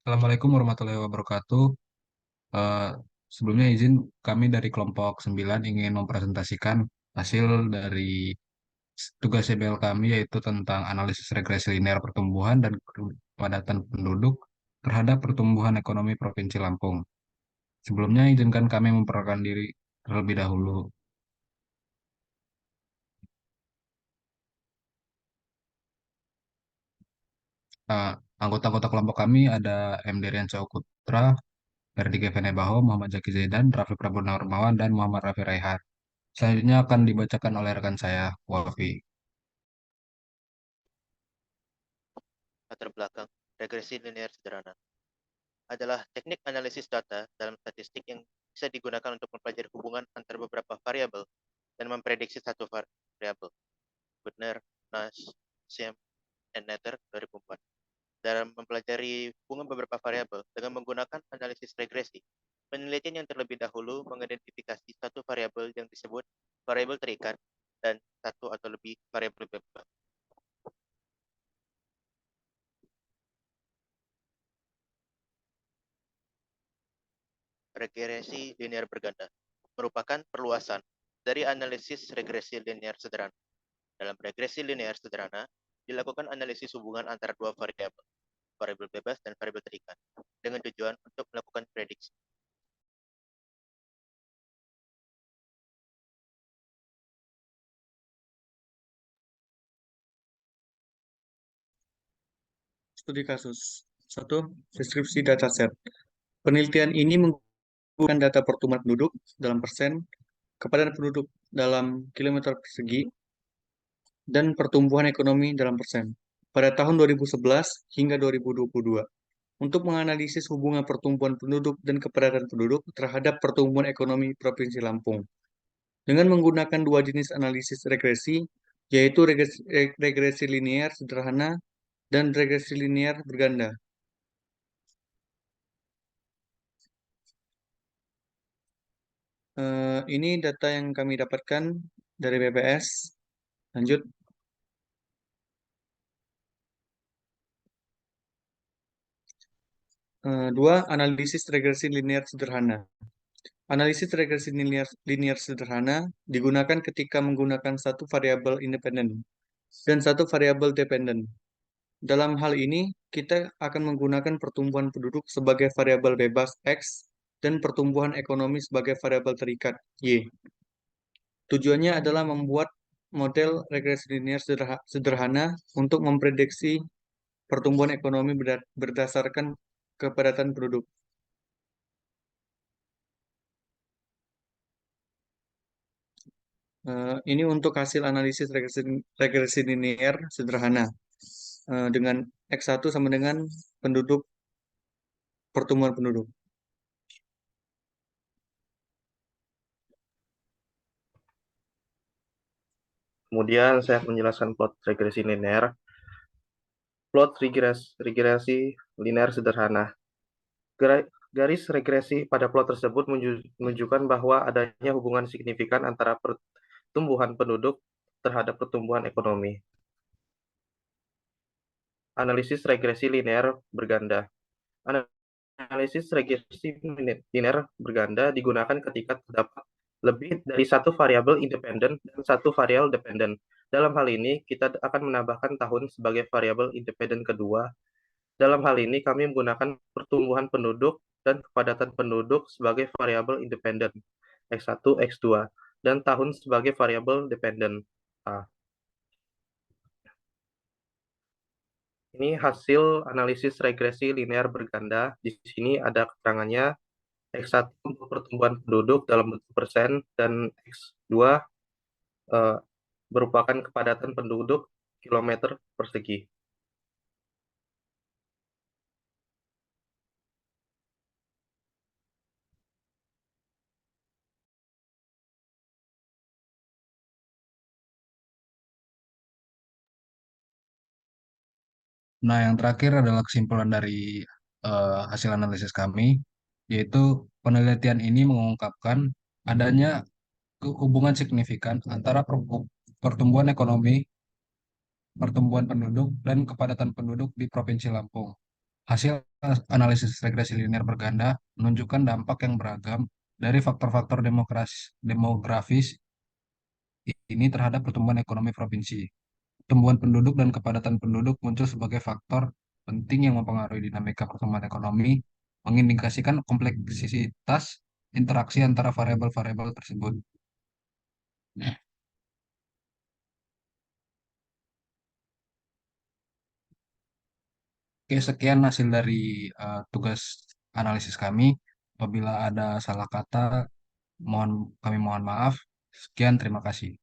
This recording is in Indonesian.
Assalamualaikum warahmatullahi wabarakatuh. Eh, Sebelumnya izin kami dari kelompok 9 ingin mempresentasikan hasil dari tugas CBL kami yaitu tentang analisis regresi linear pertumbuhan dan kepadatan penduduk terhadap pertumbuhan ekonomi Provinsi Lampung. Sebelumnya izinkan kami memperkenalkan diri terlebih dahulu. Eh, Anggota-anggota kelompok kami ada M. Derian Putra, Ferdi Gevenebaho, Muhammad Zaki Zaidan, Raffi Purnawarmawan, dan Muhammad Rafi Raihan. Selanjutnya akan dibacakan oleh rekan saya, Wafi. Latar belakang regresi linear sederhana adalah teknik analisis data dalam statistik yang bisa digunakan untuk mempelajari hubungan antar beberapa variabel dan memprediksi satu variabel. Butner, Nash, Siam, dan Nether 2004. Dalam mempelajari hubungan beberapa variabel dengan menggunakan analisis regresi, penelitian yang terlebih dahulu mengidentifikasi satu variabel yang disebut variabel terikat dan satu atau lebih variabel bebas. Regresi linear berganda merupakan perluasan dari analisis regresi linear sederhana. Dalam regresi linear sederhana, dilakukan analisis hubungan antara dua variabel, variabel bebas dan variabel terikat, dengan tujuan untuk melakukan prediksi. Studi kasus. Satu, deskripsi dataset. Penelitian ini menggunakan data pertumbuhan penduduk dalam persen, kepadatan penduduk dalam kilometer persegi, dan pertumbuhan ekonomi dalam persen pada tahun 2011 hingga 2022 untuk menganalisis hubungan pertumbuhan penduduk dan kepadatan penduduk terhadap pertumbuhan ekonomi Provinsi Lampung dengan menggunakan dua jenis analisis regresi, yaitu regresi linear sederhana dan regresi linear berganda. Ini data yang kami dapatkan dari BPS. Lanjut. Dua, analisis regresi linear sederhana. Analisis regresi linear sederhana digunakan ketika menggunakan satu variabel independen dan satu variabel dependen. Dalam hal ini, kita akan menggunakan pertumbuhan penduduk sebagai variabel bebas X dan pertumbuhan ekonomi sebagai variabel terikat Y. Tujuannya adalah membuat model regresi linear sederhana untuk memprediksi pertumbuhan ekonomi berdasarkan kepadatan penduduk. Ini untuk hasil analisis regresi linear sederhana dengan X1 sama dengan penduduk pertumbuhan penduduk. Kemudian saya menjelaskan plot regresi linear. Plot regresi linear sederhana. Garis regresi pada plot tersebut menunjukkan bahwa adanya hubungan signifikan antara pertumbuhan penduduk terhadap pertumbuhan ekonomi. Analisis regresi linear berganda. Analisis regresi linear berganda digunakan ketika terdapat lebih dari satu variabel independen dan satu variabel dependen. Dalam hal ini, kita akan menambahkan tahun sebagai variabel independen kedua. Dalam hal ini, kami menggunakan pertumbuhan penduduk dan kepadatan penduduk sebagai variabel independen, X1, X2, dan tahun sebagai variabel dependen, A. Ini hasil analisis regresi linear berganda. Di sini ada keterangannya. X1 untuk pertumbuhan penduduk dalam bentuk persen dan X2 merupakan kepadatan penduduk kilometer persegi. Nah, yang terakhir adalah kesimpulan dari hasil analisis kami, yaitu penelitian ini mengungkapkan adanya hubungan signifikan antara pertumbuhan ekonomi, pertumbuhan penduduk, dan kepadatan penduduk di Provinsi Lampung. Hasil analisis regresi linear berganda menunjukkan dampak yang beragam dari faktor-faktor demografis ini terhadap pertumbuhan ekonomi provinsi. Pertumbuhan penduduk dan kepadatan penduduk muncul sebagai faktor penting yang mempengaruhi dinamika pertumbuhan ekonomi, mengindikasikan kompleksitas interaksi antara variabel-variabel tersebut. Oke, sekian hasil dari tugas analisis kami. Apabila ada salah kata, kami mohon maaf. Sekian, terima kasih.